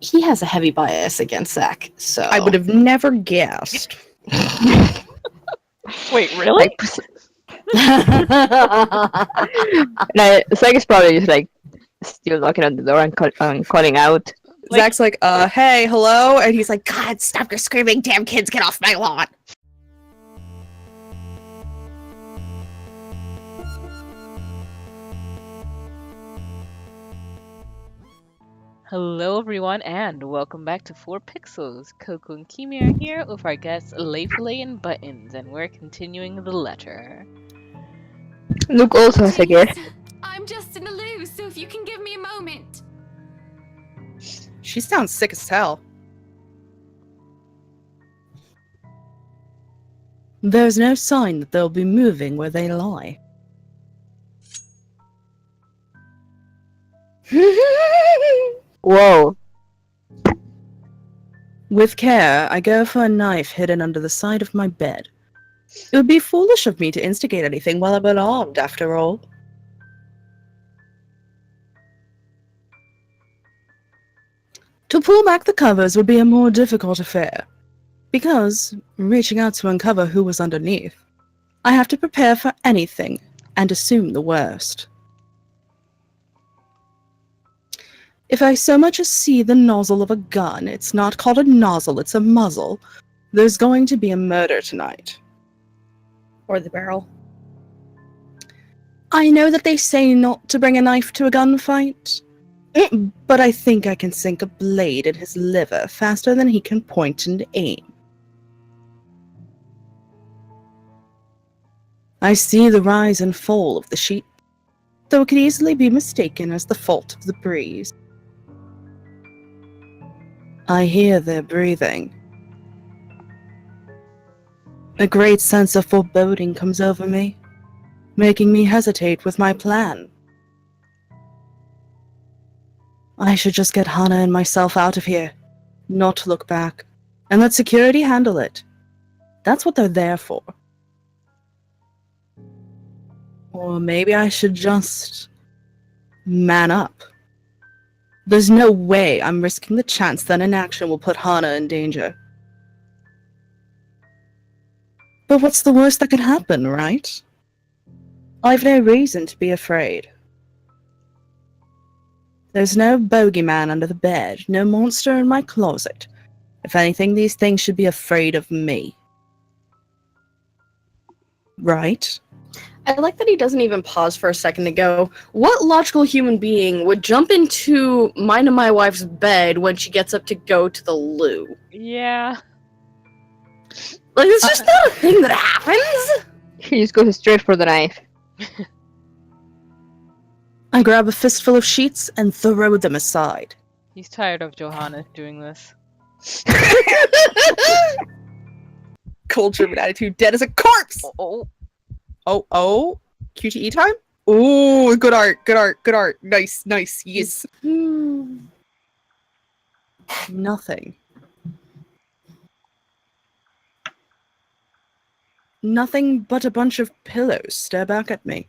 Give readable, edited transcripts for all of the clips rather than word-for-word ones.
he has a heavy bias against Zach, so... I would have never guessed. Wait, really? Like, Zach is probably just like still knocking on the door and calling out. Like- Zach's like, hey, hello? And he's like, God, stop your screaming, damn kids, get off my lawn. Hello everyone and welcome back to 4pixels. Coco and Kimi are here with our guests Layfilet and Buttons, and we're continuing the letter. Luke also has a guess. I'm just in a loo, so if you can give me a moment. She sounds sick as hell. There's no sign that they'll be moving where they lie. Whoa. With care, I go for a knife hidden under the side of my bed. It would be foolish of me to instigate anything while I'm unarmed, after all. To pull back the covers would be a more difficult affair, because, reaching out to uncover who was underneath, I have to prepare for anything and assume the worst. If I so much as see the nozzle of a gun, it's not called a nozzle, it's a muzzle, there's going to be a murder tonight. Or the barrel. I know that they say not to bring a knife to a gunfight, but I think I can sink a blade in his liver faster than he can point and aim. I see the rise and fall of the sheep, though it could easily be mistaken as the fault of the breeze. I hear their breathing. A great sense of foreboding comes over me, making me hesitate with my plan. I should just get Hana and myself out of here, not look back, and let security handle it. That's what they're there for. Or maybe I should just man up. There's no way I'm risking the chance that inaction will put Hana in danger. But what's the worst that could happen, right? I've no reason to be afraid. There's no bogeyman under the bed, no monster in my closet. If anything, these things should be afraid of me. Right? I like that he doesn't even pause for a second to go, what logical human being would jump into mine and my wife's bed when she gets up to go to the loo? Yeah. Like, it's just not a thing that happens! He just goes straight for the knife. I grab a fistful of sheets and throw them aside. He's tired of Johannes doing this. Cold German attitude, dead as a corpse! Oh. QTE time? Oh, good art. Nice, yes. Nothing. Nothing but a bunch of pillows stare back at me.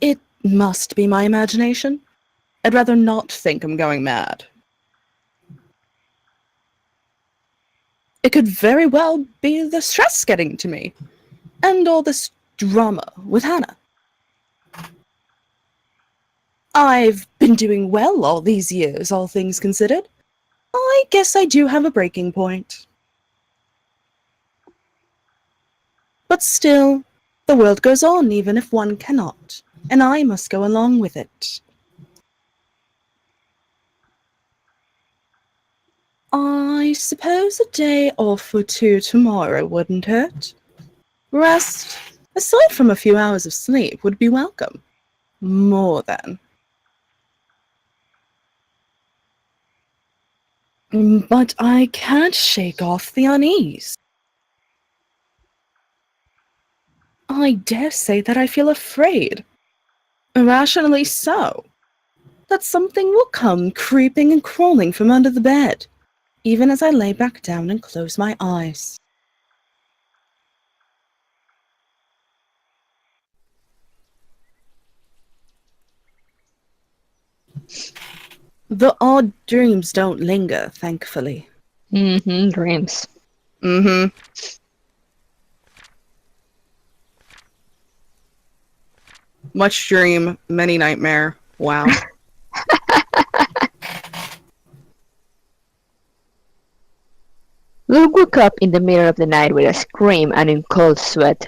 It must be my imagination. I'd rather not think I'm going mad. It could very well be the stress getting to me, and all this drama with Hana. I've been doing well all these years, all things considered. I guess I do have a breaking point. But still, the world goes on even if one cannot, and I must go along with it. I suppose a day off or two tomorrow wouldn't hurt. Rest, aside from a few hours of sleep, would be welcome. More than. But I can't shake off the unease. I dare say that I feel afraid. Irrationally so. That something will come creeping and crawling from under the bed, even as I lay back down and close my eyes. The odd dreams don't linger, thankfully. Mm-hmm, dreams. Mm-hmm. Much dream, many nightmare. Wow. Luke woke up in the middle of the night with a scream and in cold sweat.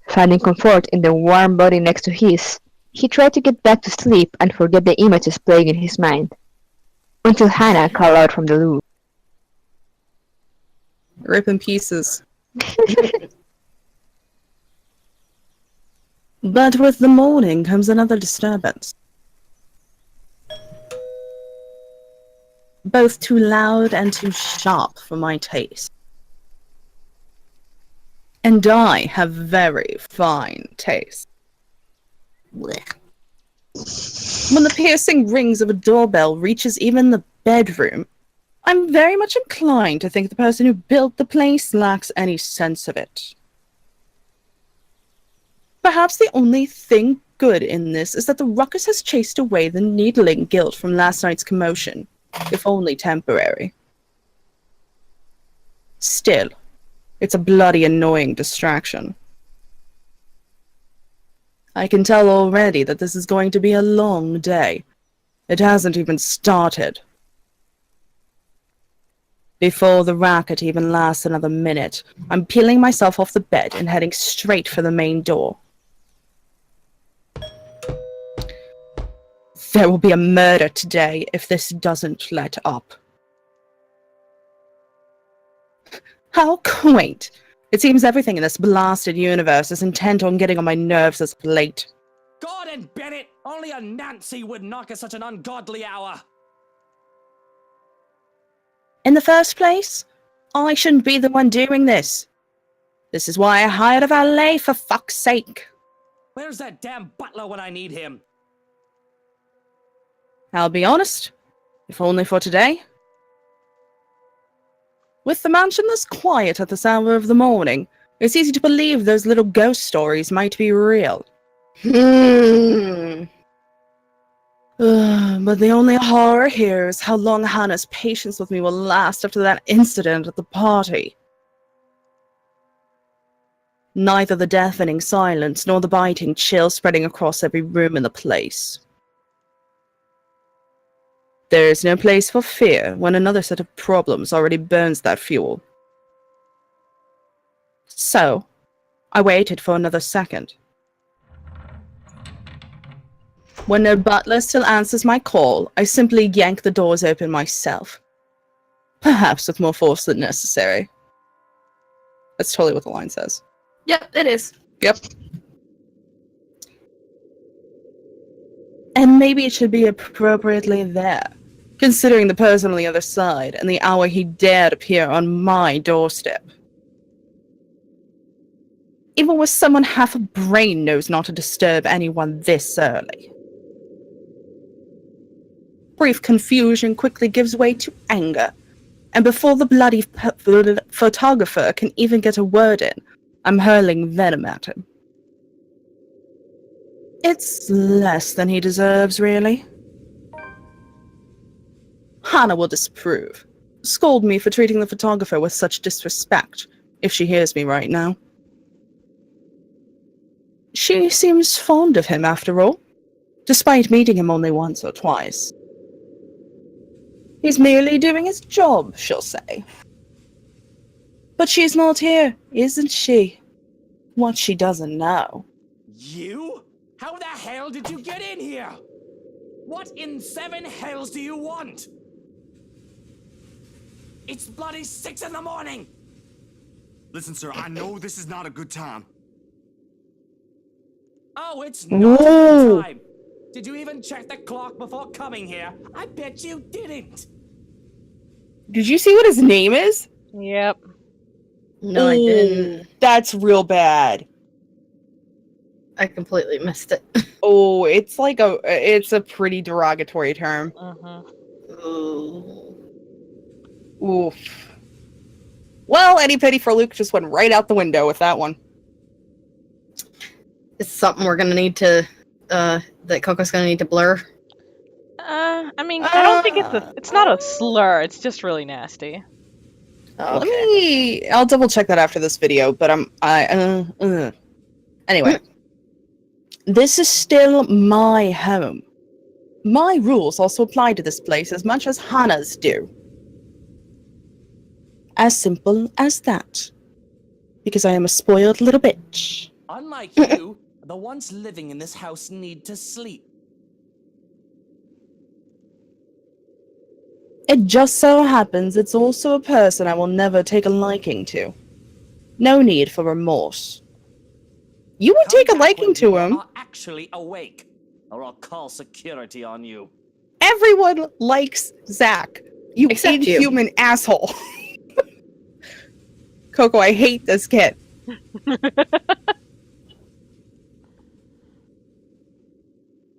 Finding comfort in the warm body next to his, he tried to get back to sleep and forget the images playing in his mind. Until Hannah called out from the loo. Rip in pieces. But with the morning comes another disturbance. Both too loud and too sharp for my taste. And I have very fine taste. Blech. When the piercing rings of a doorbell reaches even the bedroom, I'm very much inclined to think the person who built the place lacks any sense of it. Perhaps the only thing good in this is that the ruckus has chased away the needling guilt from last night's commotion, if only temporary. Still, it's a bloody annoying distraction. I can tell already that this is going to be a long day. It hasn't even started. Before the racket even lasts another minute, I'm peeling myself off the bed and heading straight for the main door. There will be a murder today if this doesn't let up. How quaint! It seems everything in this blasted universe is intent on getting on my nerves as of late. God and Bennett! Only a Nancy would knock at such an ungodly hour! In the first place, I shouldn't be the one doing this. This is why I hired a valet, for fuck's sake. Where's that damn butler when I need him? I'll be honest, if only for today. With the mansion this quiet at this hour of the morning, it's easy to believe those little ghost stories might be real. Hmm. But the only horror here is how long Hannah's patience with me will last after that incident at the party. Neither the deafening silence nor the biting chill spreading across every room in the place. There is no place for fear when another set of problems already burns that fuel. So, I waited for another second. When no butler still answers my call, I simply yank the doors open myself. Perhaps with more force than necessary. That's totally what the line says. Yep, it is. Yep. And maybe it should be appropriately there, considering the person on the other side and the hour he dared appear on my doorstep. Even with someone half a brain knows not to disturb anyone this early. Brief confusion quickly gives way to anger, and before the bloody photographer can even get a word in, I'm hurling venom at him. It's less than he deserves, really. Hannah will disapprove. Scold me for treating the photographer with such disrespect, if she hears me right now. She seems fond of him, after all, despite meeting him only once or twice. He's merely doing his job, she'll say. But she's not here, isn't she? What she doesn't know. You? How the hell did you get in here? What in seven hells do you want? It's bloody 6 in the morning! Listen, sir, I know this is not a good time. Oh, it's not a good time! Did you even check the clock before coming here? I bet you didn't! Did you see what his name is? Yep. No, I didn't. That's real bad. I completely missed it. Oh, it's like it's a pretty derogatory term. Ooh. Oof. Well, any pity for Luke just went right out the window with that one. It's something we're gonna need to, that Coco's gonna need to blur. I mean, I don't think it's not a slur. It's just really nasty. Okay. I'll double check that after this video, but anyway. This is still my home. My rules also apply to this place as much as Hannah's do. As simple as that. Because I am a spoiled little bitch. Unlike you, the ones living in this house need to sleep. It just so happens it's also a person I will never take a liking to. No need for remorse. You would Come take a back liking when to you him. are actually awake, or I'll call security on you. Everyone likes Zach. You Except you. inhuman asshole. Coco, I hate this kid.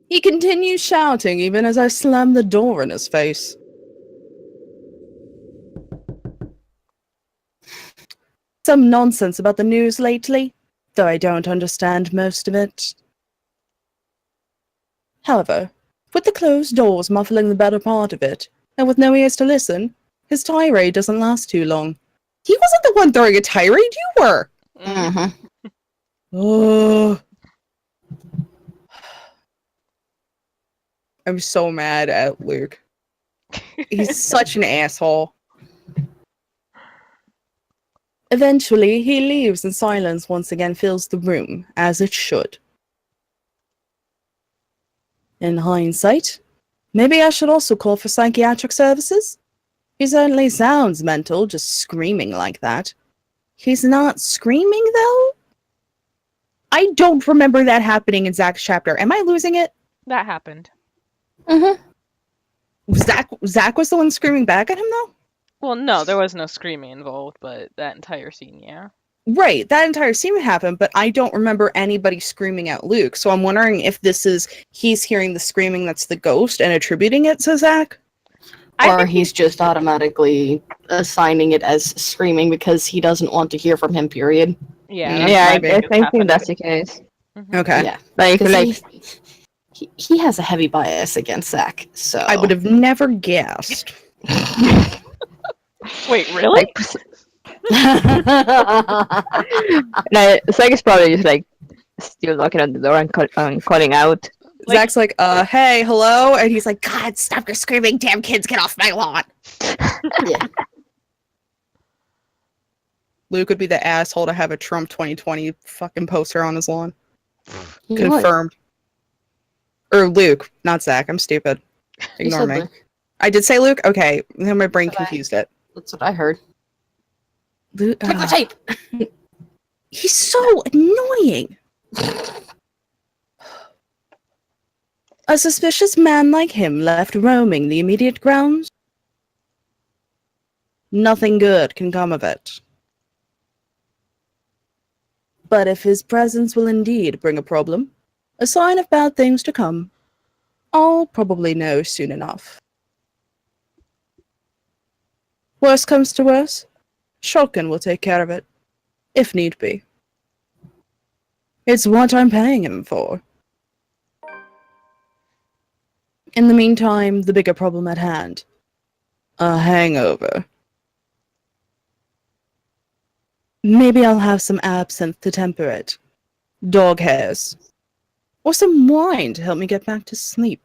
He continues shouting even as I slam the door in his face. Some nonsense about the news lately, though I don't understand most of it. However, with the closed doors muffling the better part of it, and with no ears to listen, his tirade doesn't last too long. He wasn't the one throwing a tirade, you were! Mm-hmm. Oh. I'm so mad at Luke. He's such an asshole. Eventually, he leaves and silence once again fills the room, as it should. In hindsight, maybe I should also call for psychiatric services? He certainly sounds mental, just screaming like that. He's not screaming, though? I don't remember that happening in Zach's chapter. Am I losing it? That happened. Mm-hmm. Zach was the one screaming back at him, though? Well, no, there was no screaming involved, but that entire scene, yeah. Right, that entire scene happened, but I don't remember anybody screaming at Luke, so I'm wondering if he's hearing the screaming that's the ghost and attributing it to Zach? Or he's just automatically assigning it as screaming because he doesn't want to hear from him, period. Yeah, Mm, that's Yeah, what might I be. think is I think happening. that's the case. Mhm. Okay. Yeah. Like, 'Cause he has a heavy bias against Zach, so... I would have never guessed. Wait, really? like, like, Zach is probably just like still knocking on the door and calling out. Like- Zach's like, hey, hello? And he's like, God, stop your screaming, damn kids, get off my lawn. Yeah. Luke would be the asshole to have a Trump 2020 fucking poster on his lawn. He would. Confirmed. Or Luke, not Zach. I'm stupid. You Ignore said me. Luke. I did say Luke? Okay. Then my brain That's what I- confused it. That's what I heard. Luke, Click the tape! he's so annoying. A suspicious man like him left roaming the immediate grounds? Nothing good can come of it. But if his presence will indeed bring a problem, a sign of bad things to come, I'll probably know soon enough. Worst comes to worst, Shulkin will take care of it, if need be. It's what I'm paying him for. In the meantime, the bigger problem at hand. A hangover. Maybe I'll have some absinthe to temper it. Dog hairs. Or some wine to help me get back to sleep.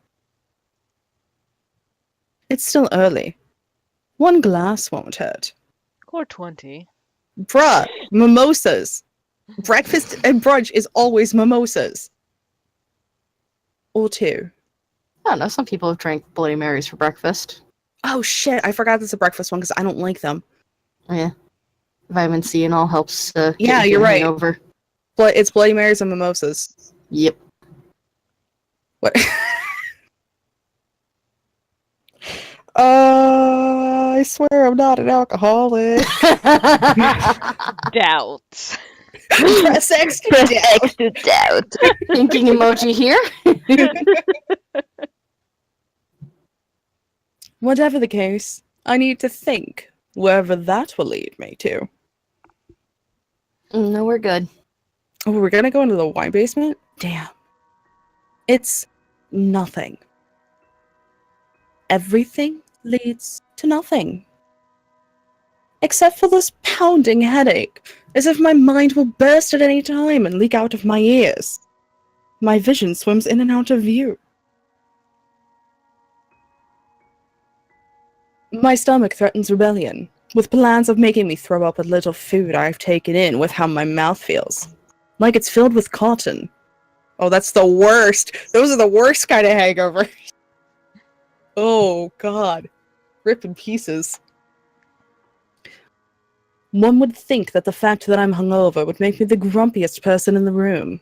It's still early. One glass won't hurt. Or 20. Bruh, mimosas. Breakfast and brunch is always mimosas. Or two. I don't know, some people have drank Bloody Marys for breakfast. Oh shit, I forgot there's a breakfast one because I don't like them. Yeah. Vitamin C and all helps get Yeah, you you're through a right. hangover. But it's Bloody Marys and mimosas. Yep. What? I swear I'm not an alcoholic. Doubt. Press X to Press doubt. X to doubt. Thinking emoji here. Whatever the case, I need to think wherever that will lead me to. No, we're good. Oh, we're gonna go into the wine basement? Damn. It's nothing. everything leads to nothing. Except for this pounding headache, as if my mind will burst at any time and leak out of my ears. My vision swims in and out of view. My stomach threatens rebellion, with plans of making me throw up what little food I've taken in with how my mouth feels. Like it's filled with cotton. Oh, that's the worst! Those are the worst kind of hangovers. Oh, God. Rip in pieces. One would think that the fact that I'm hungover would make me the grumpiest person in the room.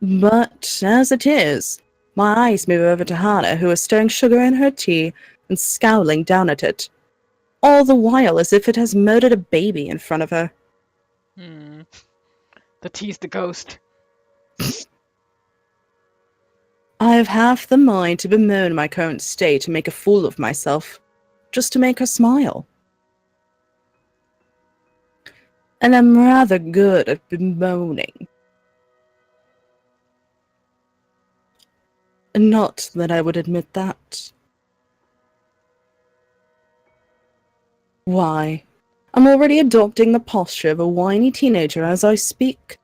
But, as it is, my eyes move over to Hana, who is stirring sugar in her tea and scowling down at it, all the while as if it has murdered a baby in front of her. The tea's the ghost. I have half the mind to bemoan my current state and make a fool of myself, just to make her smile. And I'm rather good at bemoaning. Not that I would admit that. Why, I'm already adopting the posture of a whiny teenager as I speak,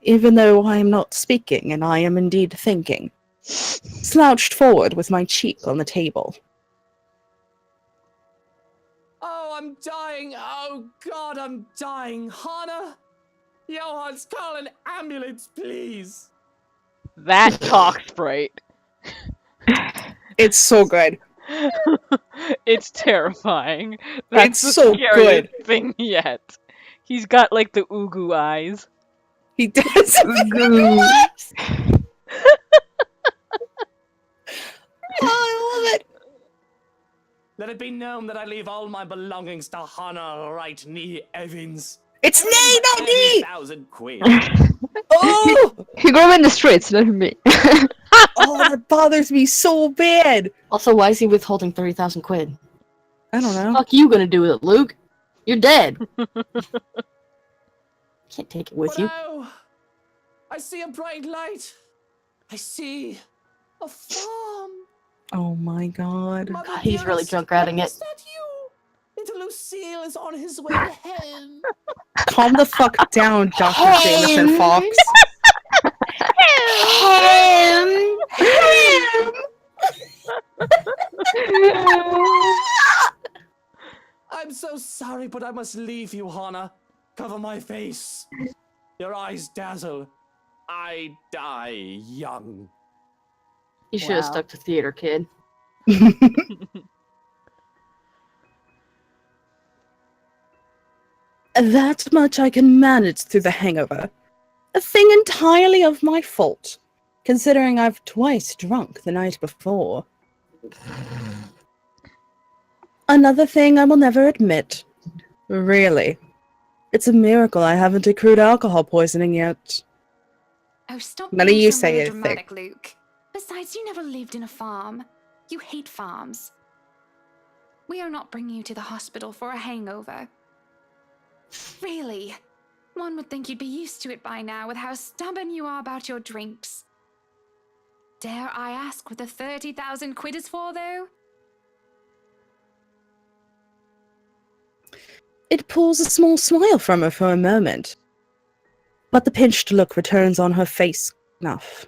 even though I am not speaking and I am indeed thinking, slouched forward with my cheek on the table. Oh, I'm dying. Oh, God, I'm dying. Hana? Johans, call an ambulance, please. That talk sprite. It's so good. It's terrifying. That's It's the so scariest good. thing yet. He's got like the Uguu eyes. He does. Uguu. Oh, I love it. Let it be known that I leave all my belongings to Hana right knee Evans. It's Nay, not me! 30,000 quid. Oh! He grew up in the streets, let him be. Oh, that bothers me so bad. Also, why is he withholding 30,000 quid? I don't know. Fuck you gonna do with it, Luke? You're dead. Can't take it with you. Oh, I see a bright light. I see a farm. Oh my god. Mother God, he's really dearest, junk ratting it. Is that you? Little Lucille is on his way home. Calm the fuck down, Dr. Jameson Fox. I'm so sorry, but I must leave you, Hana. Cover my face. Your eyes dazzle. I die young. You should have Wow. stuck to theater, kid. That much I can manage through the hangover. A thing entirely of my fault, considering I've twice drunk the night before. Another thing I will never admit. Really. It's a miracle I haven't accrued alcohol poisoning yet. Oh, stop None of being you so say anything. melodramatic, Luke. Besides, you never lived in a farm. You hate farms. We are not bringing you to the hospital for a hangover. Really? One would think you'd be used to it by now with how stubborn you are about your drinks. Dare I ask what the 30,000 quid is for, though? It pulls a small smile from her for a moment, but the pinched look returns on her face enough.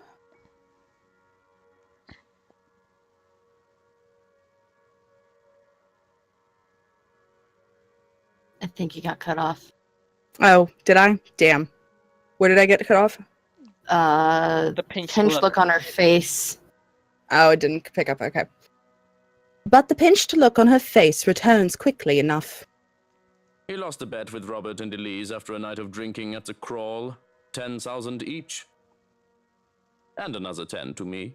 I think you got cut off. Oh, did I? Damn. Where did I get cut off? The pinched Look on her face. Oh, it didn't pick up, okay. But the pinched look on her face returns quickly enough. He lost a bet with Robert and Elise after a night of drinking at the Crawl. 10,000 each. And another 10 to me.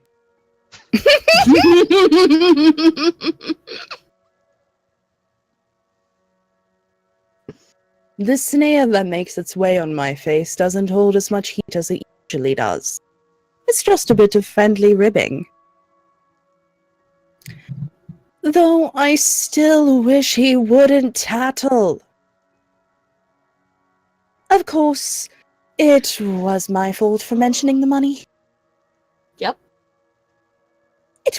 The sneer that makes its way on my face doesn't hold as much heat as it usually does. It's just a bit of friendly ribbing. Though I still wish he wouldn't tattle. Of course, it was my fault for mentioning the money. Yep.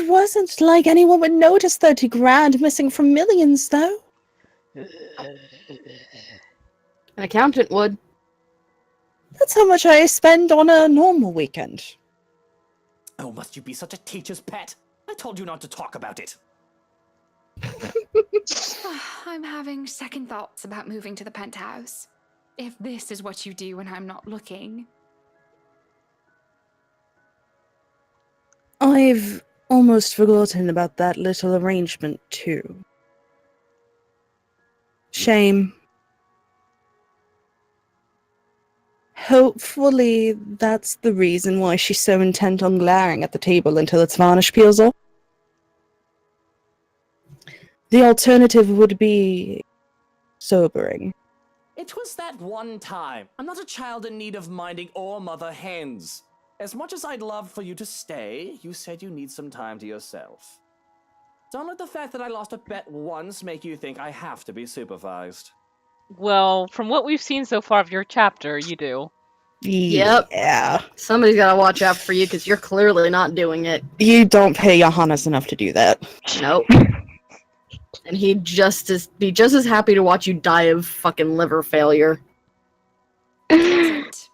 It wasn't like anyone would notice 30 grand missing from millions, though. An accountant would. That's how much I spend on a normal weekend. Oh, must you be such a teacher's pet? I told you not to talk about it. I'm having second thoughts about moving to the penthouse. If this is what you do when I'm not looking. I've almost forgotten about that little arrangement, too. Shame. Hopefully, that's the reason why she's so intent on glaring at the table until its varnish peels off. The alternative would be sobering. It was that one time. I'm not a child in need of minding or mother hens. As much as I'd love for you to stay, you said you need some time to yourself. Don't let the fact that I lost a bet once make you think I have to be supervised. Well, from what we've seen so far of your chapter, you do. Yep. Yeah. Somebody's gotta watch out for you because you're clearly not doing it. You don't pay Johannes enough to do that. Nope. And he'd be just as happy to watch you die of fucking liver failure. Isn't.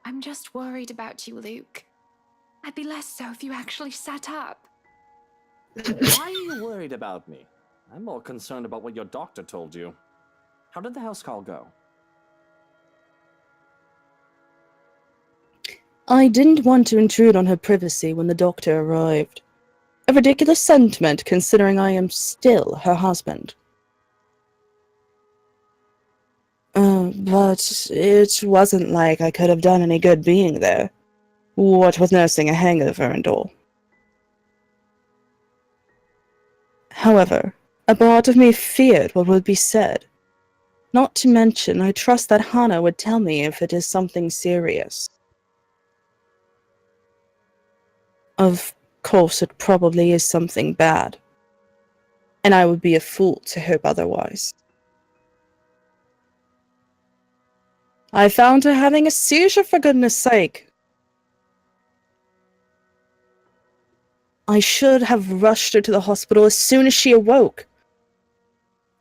I'm just worried about you, Luke. I'd be less so if you actually sat up. Why are you worried about me? I'm more concerned about what your doctor told you. How did the house call go? I didn't want to intrude on her privacy when the doctor arrived. A ridiculous sentiment, considering I am still her husband. But it wasn't like I could have done any good being there. What with nursing a hangover and all. However, a part of me feared what would be said. Not to mention, I trust that Hannah would tell me if it is something serious. Of course, it probably is something bad. And I would be a fool to hope otherwise. I found her having a seizure, for goodness sake. I should have rushed her to the hospital as soon as she awoke.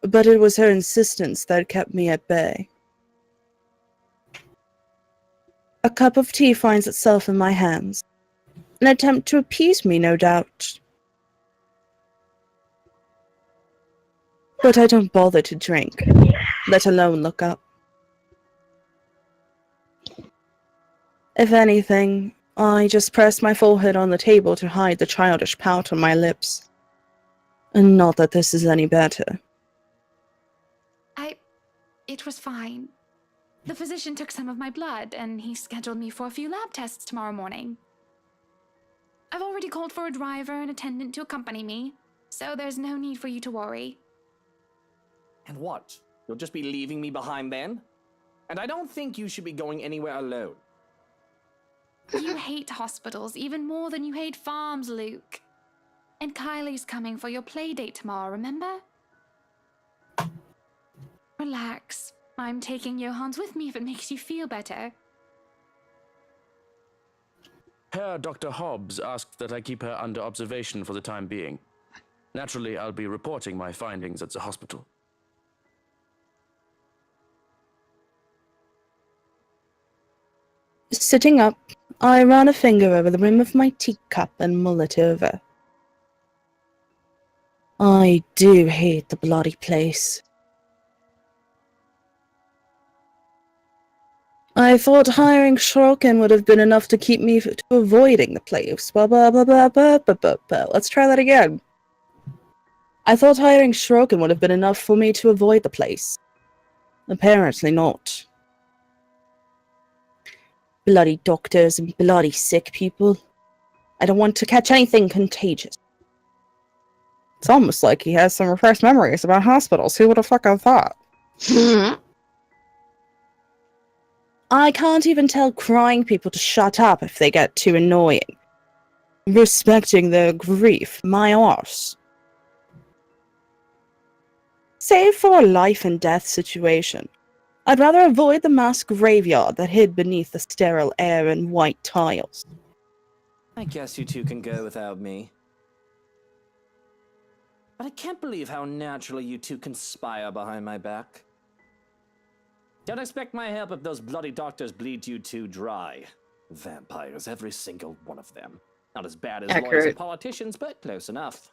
But it was her insistence that kept me at bay. A cup of tea finds itself in my hands. An attempt to appease me, no doubt. But I don't bother to drink, let alone look up. If anything, I just press my forehead on the table to hide the childish pout on my lips. And not that this is any better. It was fine. The physician took some of my blood, and he scheduled me for a few lab tests tomorrow morning. I've already called for a driver and attendant to accompany me, so there's no need for you to worry. And what? You'll just be leaving me behind then? And I don't think you should be going anywhere alone. You hate hospitals even more than you hate farms, Luke. And Kylie's coming for your play date tomorrow, remember? Relax. I'm taking Johans with me if it makes you feel better. Herr Dr. Hobbs asked that I keep her under observation for the time being. Naturally, I'll be reporting my findings at the hospital. Sitting up, I ran a finger over the rim of my teacup and mull it over. I do hate the bloody place. I thought hiring Shrokin would have been enough to keep me to avoiding the place. Blah, blah, blah, blah, blah, blah, blah, blah. Let's try that again. I thought hiring Shrokin would have been enough for me to avoid the place. Apparently not. Bloody doctors and bloody sick people. I don't want to catch anything contagious. It's almost like he has some repressed memories about hospitals. Who would have fucking thought? I can't even tell crying people to shut up if they get too annoying. Respecting their grief, my arse. Save for a life and death situation, I'd rather avoid the mass graveyard that hid beneath the sterile air and white tiles. I guess you two can go without me. but I can't believe how naturally you two conspire behind my back. Don't expect my help if those bloody doctors bleed you two dry. Vampires, every single one of them. Not as bad as lawyers Accurate. and politicians, but close enough.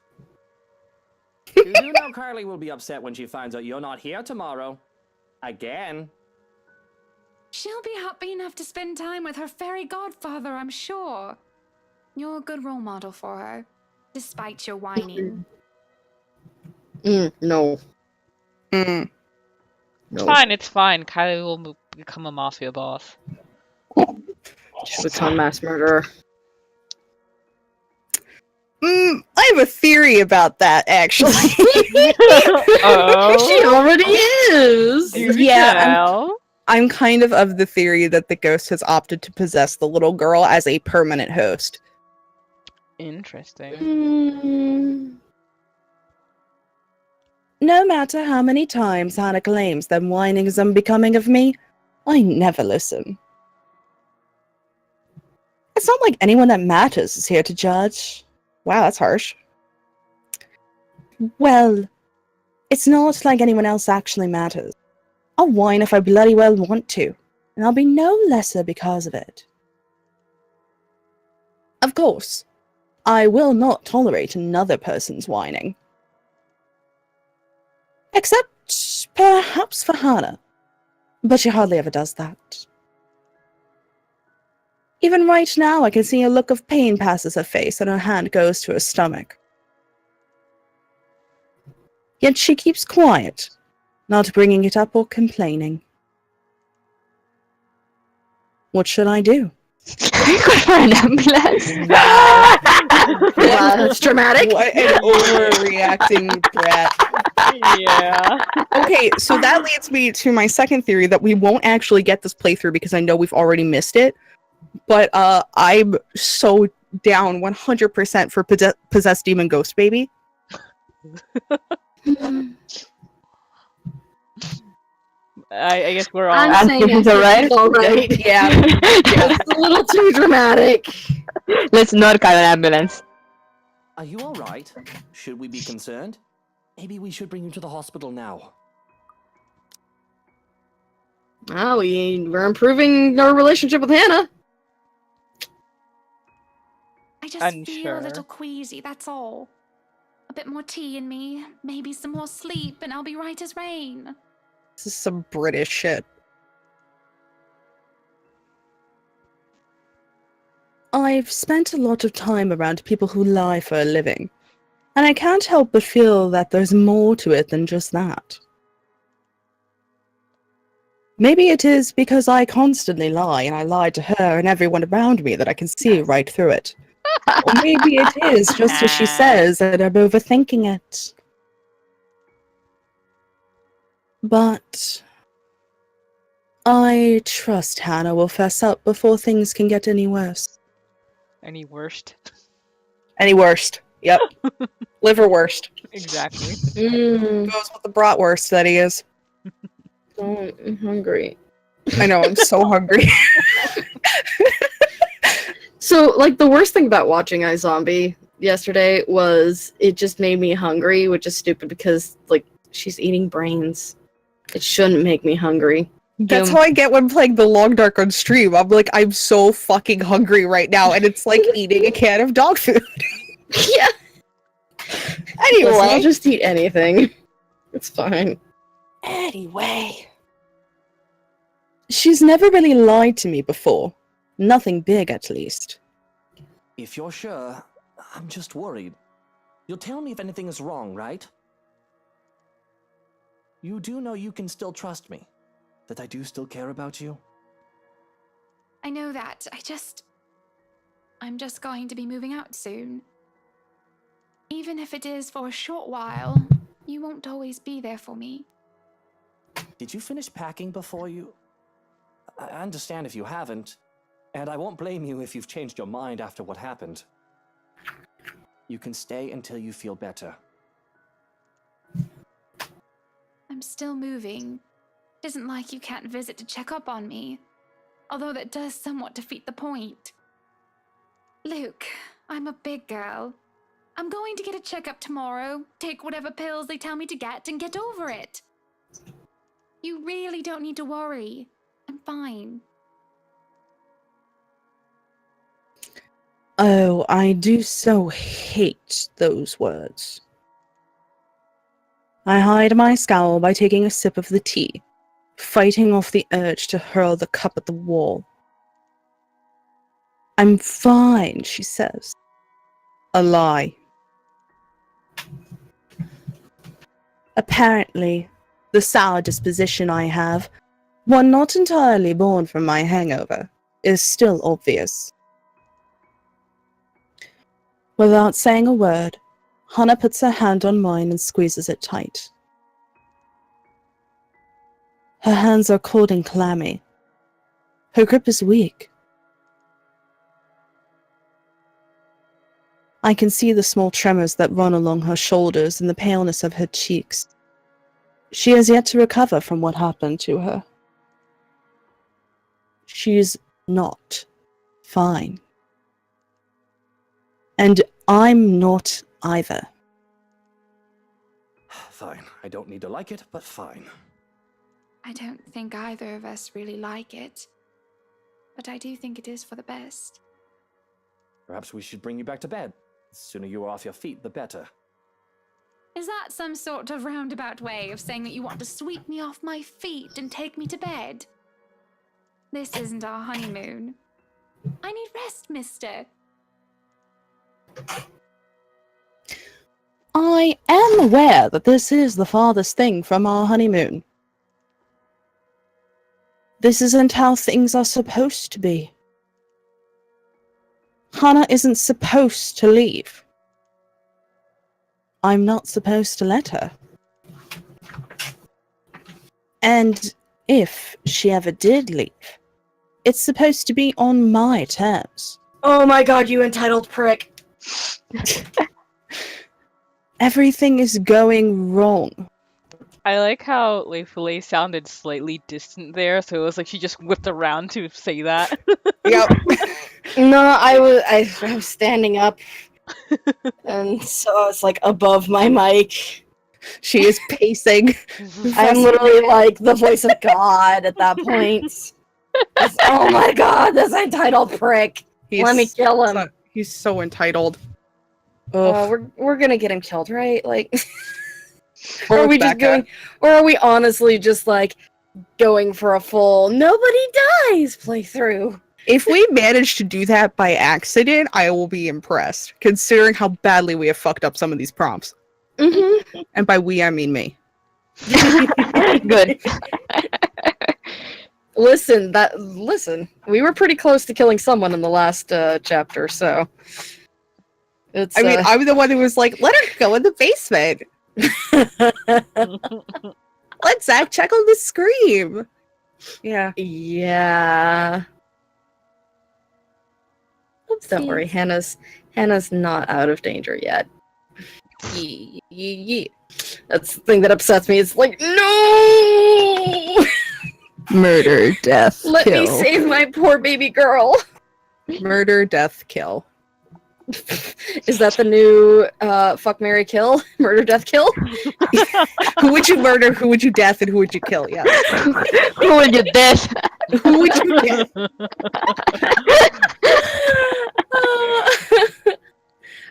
You do know Carly will be upset when she finds out you're not here tomorrow. Again. She'll be happy enough to spend time with her fairy godfather, I'm sure. You're a good role model for her, despite your whining. No. Mm. It's No. fine, it's fine. Kylie will become a mafia boss. She'll become mass murderer. I have a theory about that, actually. Oh, She already is! Yeah, I'm kind of the theory that the ghost has opted to possess the little girl as a permanent host. Interesting. Mm, No matter how many times Hannah claims them whining is unbecoming of me, I never listen. It's not like anyone that matters is here to judge. Wow, that's harsh. Well, it's not like anyone else actually matters. I'll whine if I bloody well want to, and I'll be no lesser because of it. Of course, I will not tolerate another person's whining. Except, perhaps for Hannah. But she hardly ever does that. Even right now, I can see a look of pain passes her face and her hand goes to her stomach. Yet she keeps quiet, not bringing it up or complaining. What should I do? You call for an ambulance. Wow. wow, that's dramatic. What an overreacting brat. Yeah. Okay, so that leads me to my second theory that we won't actually get this playthrough because I know we've already missed it. But I'm so down 100% for Possessed Demon Ghost Baby. I guess we're all. I'm saying It's alright. all right. Yeah. It's a little too dramatic. Let's not call an ambulance. Are you alright? Should we be concerned? Maybe we should bring you to the hospital now. Oh, we're improving our relationship with Hannah. I just feel Unsure. a little queasy, that's all. A bit more tea in me, maybe some more sleep, and I'll be right as rain. This is some British shit. I've spent a lot of time around people who lie for a living, and I can't help but feel that there's more to it than just that. Maybe it is because I constantly lie, and I lie to her and everyone around me that I can see right through it. Or maybe it is just as she says, and I'm overthinking it. But I trust Hannah will fess up before things can get any worse. Any worst? Any worst. Yep. Liver worst. Exactly. Goes with the bratwurst that he is. Oh, I'm hungry. I know, I'm so hungry. So, like, the worst thing about watching iZombie yesterday was it just made me hungry, which is stupid because, like, she's eating brains. It shouldn't make me hungry. That's how I get when playing The Long Dark on stream. I'm like, I'm so fucking hungry right now, and it's like eating a can of dog food. Yeah. Anyway. Listen, I'll just eat anything. It's fine. Anyway. She's never really lied to me before. Nothing big, at least. If you're sure, I'm just worried. You'll tell me if anything is wrong, right? You do know you can still trust me. That I do still care about you? I know that. I'm just going to be moving out soon. Even if it is for a short while, you won't always be there for me. Did you finish packing before you... I understand if you haven't, and I won't blame you if you've changed your mind after what happened. You can stay until you feel better. I'm still moving. It isn't like you can't visit to check up on me. Although that does somewhat defeat the point. Luke, I'm a big girl. I'm going to get a checkup tomorrow, take whatever pills they tell me to get, and get over it. You really don't need to worry. I'm fine. Oh, I do so hate those words. I hide my scowl by taking a sip of the tea, fighting off the urge to hurl the cup at the wall. I'm fine, she says. A lie. Apparently, the sour disposition I have, one not entirely born from my hangover, is still obvious. Without saying a word, Hannah puts her hand on mine and squeezes it tight. Her hands are cold and clammy. Her grip is weak. I can see the small tremors that run along her shoulders and the paleness of her cheeks. She has yet to recover from what happened to her. She's not fine. And I'm not either. Fine. I don't need to like it, but fine. I don't think either of us really like it. But I do think it is for the best. Perhaps we should bring you back to bed. The sooner you are off your feet, the better. Is that some sort of roundabout way of saying that you want to sweep me off my feet and take me to bed? This isn't our honeymoon. I need rest, mister. I am aware that this is the farthest thing from our honeymoon. This isn't how things are supposed to be. Hannah isn't supposed to leave. I'm not supposed to let her. And if she ever did leave, it's supposed to be on my terms. Oh my god, you entitled prick. Everything is going wrong. I like how Leifule sounded slightly distant there, so it was like she just whipped around to say that. Yep. No, I was standing up, and so I was like above my mic. She is pacing. I'm literally like the voice of God at that point. It's, oh my god, this entitled prick. Let me kill him. He's so entitled. We're gonna get him killed, right? Like, Or or are we it's just Becca. going? Or are we honestly just like going for a full nobody dies playthrough? If we manage to do that by accident, I will be impressed, considering how badly we have fucked up some of these prompts. Mm-hmm. And by we, I mean me. Good. Listen. We were pretty close to killing someone in the last chapter, so it's. I mean, I'm the one who was like, let her go in the basement. Let Zach check on the scream. Yeah. Yeah. Don't worry, Hannah's not out of danger yet. That's the thing that upsets me. It's like, no! Murder, death, Let kill. me save my poor baby girl. Murder, death, kill. Is that the new fuck, marry, kill? Murder, death, kill? Who would you murder, who would you death, and who would you kill? Yeah. Who would you death? Who would you death?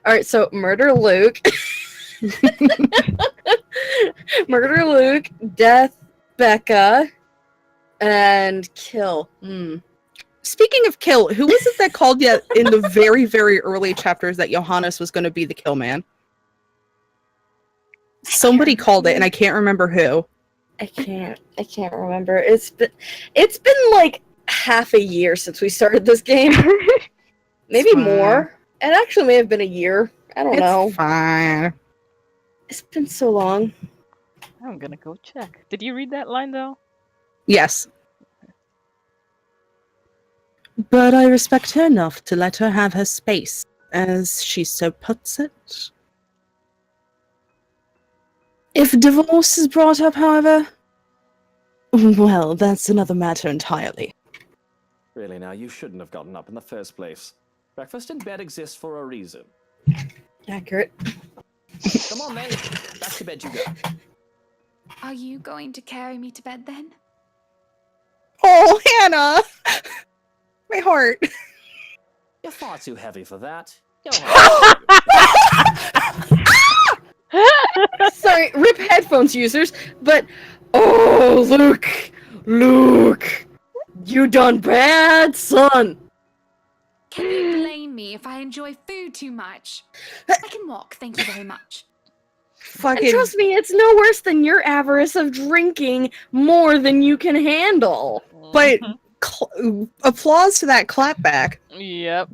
Alright, so murder Luke. Murder Luke, death Becca, and kill. Speaking of kill, who was it that called yet in the very, very early chapters that Johannes was going to be the kill man? Somebody called it, and I can't remember who. I can't remember. It's been like half a year since we started this game. Maybe Fine. more. It actually may have been a year. I don't know. Fine. It's been so long. I'm gonna go check. Did you read that line though? Yes. But I respect her enough to let her have her space, as she so puts it. If divorce is brought up, however, well, that's another matter entirely. Really now, you shouldn't have gotten up in the first place. Breakfast in bed exists for a reason. Accurate. Come on, then. Back to bed you go. Are you going to carry me to bed then? Oh, Hannah! My heart. You're far too heavy for that. Go home. Sorry, rip headphones users, but oh, Luke, you done bad, son. Can you blame me if I enjoy food too much? I can walk, thank you very much. And Fucking trust me, it's no worse than your avarice of drinking more than you can handle. but applause to that clapback. Yep.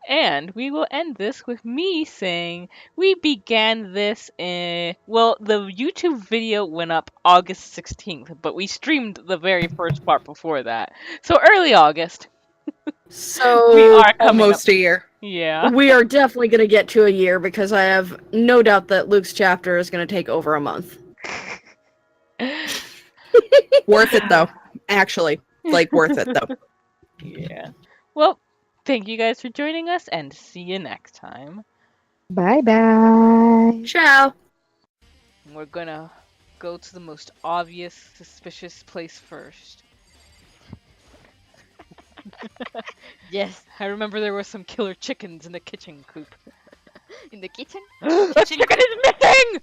And we will end this with me saying we began this in. Well, the YouTube video went up August 16th, but we streamed the very first part before that. So early August. So We are coming Almost up. a year. Yeah. we are definitely going to get to a year because I have no doubt that Luke's chapter is going to take over a month. Worth it though. Actually, like worth it though. Yeah. Well, thank you guys for joining us and see you next time. Bye-bye. Ciao. We're gonna go to the most obvious, suspicious place first. Yes, I remember there were some killer chickens in the kitchen coop. In the kitchen? The chicken is missing!